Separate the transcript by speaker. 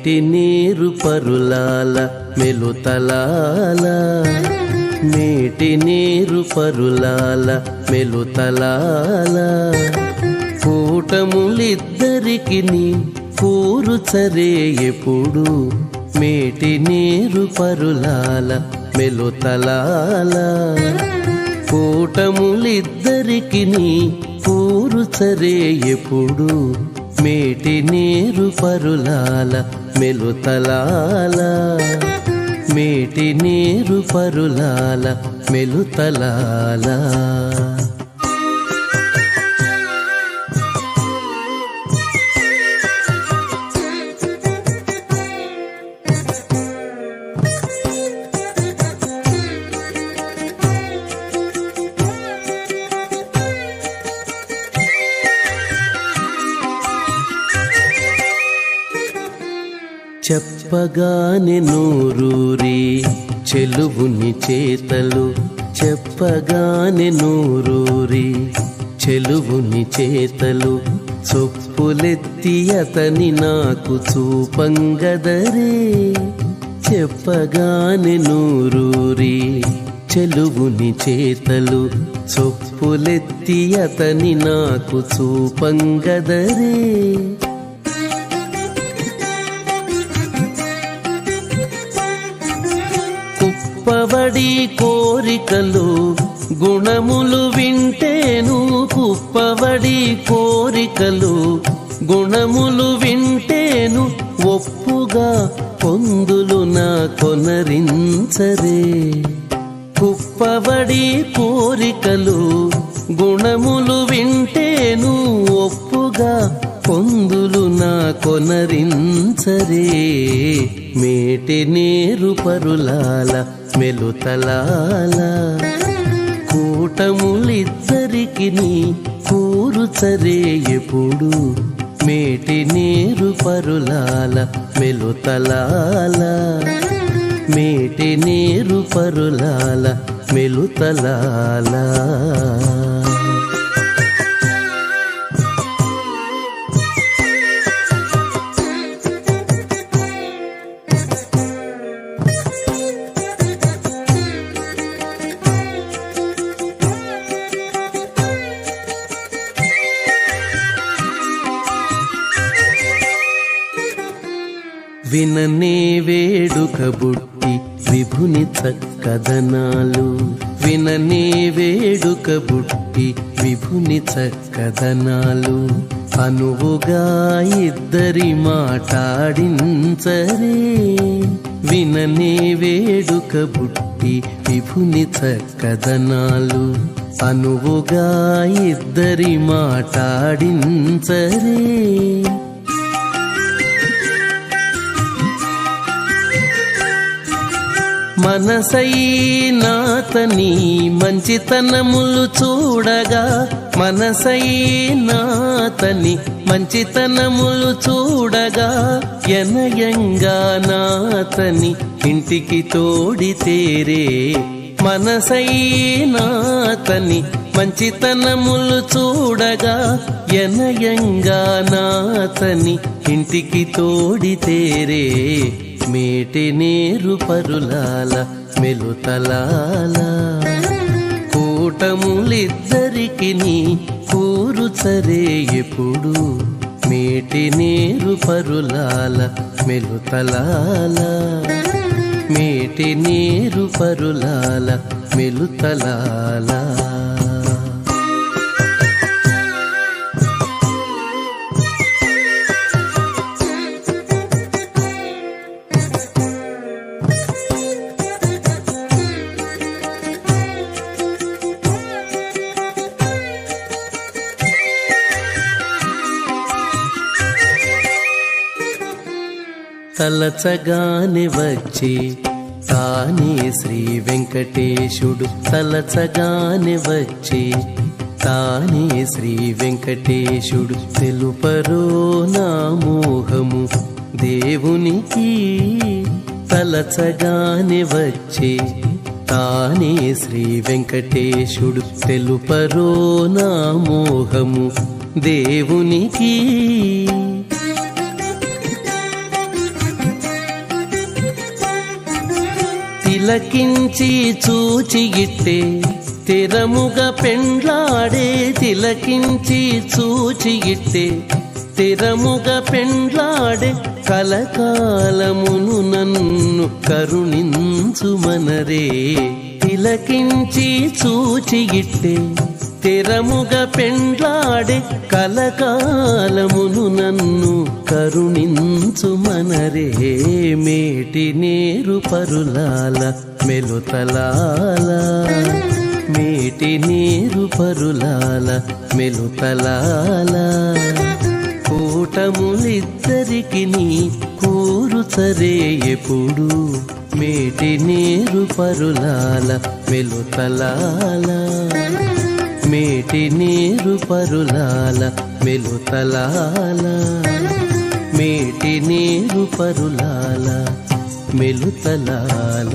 Speaker 1: మేటి నీరు పరులాల మెలుతలాల మేటి నీరు పరులాల మెలుతలాల కూటములిద్దరికి కూరుచరే ఎప్పుడు మేటి నీరు పరులాల మెలుతలాల కూటములిద్దరికి కూరుచరే ఎప్పుడు మేటి నీరు పరులాల మెలుతలాల మేటి నీరు పరులాల మెలుతలాల చెప్పగానే నూరూరి చెలువుని చేతలు చెప్పగానే నూరూరి చెలువుని చేతలు చొప్పులెత్తి అతని నాకు చూపంగదరే చెప్పగానే నూరూరి చెలువుని చేతలు చొప్పులెత్తి అతని నాకు చూపంగదరే కుప్పవడి కోరికలు గుణములు వింటేను కుప్పవడి కోరికలు గుణములు వింటేను ఒప్పుగా పొందులు నా కొనరించరే కుప్పవడి కోరికలు గుణములు వింటేను ఒప్పుగా పొందులు నా కొనరించరే మేటి నీరు పరులాల మెలుతలాల కూటములిద్దరికి కూరుచరే ఎప్పుడు మేటి నీరు పరులాల మెలుతలాల మేటి నీరు పరులాల మెలుతలాల విననే వేడుక బుట్టి విభుని చక్కదనాలు విననే వేడుక బుట్టి విభుని చక్కదనాలు అనువుగా ఇద్దరి మాటాడించరే విననే వేడుక బుట్టి విభుని చక్కదనాలు అనువుగా ఇద్దరి మాటాడించరే మనసైనాతని మంచితనములు చూడగా మనసైనాతని మంచితనములు చూడగా ఎనయంగా నాతని ఇంటికి తోడితేరే మనసైనాతని మంచితనములు చూడగా ఎనయంగా నాతని ఇంటికి తోడితేరే మేటి నీరు పరులాల మెలుతలాల కూటములిద్దరికి కూరుచరే ఎప్పుడు మేటి నీరు పరులాల మెలుతలాల మేటి నీరు పరులాల మెలుతలాల తలచగానే వచ్చి తానే శ్రీ వెంకటేశుడు తలచగానే వచ్చి తానే శ్రీ వెంకటేశుడు తెలుపరో నా మోహము దేవునికి తలచగానే వచ్చి తానే శ్రీ వెంకటేశుడు తెలుపరో నా మోహము దేవునికి తిలకించి చూచిగిట్టే స్థిరముగా పెండ్లాడే తిలకించి చూచిగిట్టే స్థిరముగా పెండ్లాడే కలకాలమును నన్ను కరుణించుమనరే తిలకించి చూచిగిట్టే స్థిరముగా పెండ్లాడే కలకాలమును నన్ను కరుణించుమనరే మేటి నేరు పరులాల మెలుతలాల మేటి నీరు పరులాల మెలుతలాల కూటములిద్దరికి నీ కూరుచరే ఎప్పుడు మేటి నీరు పరులాల మెలుతలాల మేటి నీరు పరులాల మెలుతలాల మేటి నీరు పరులాల మెలుతలాల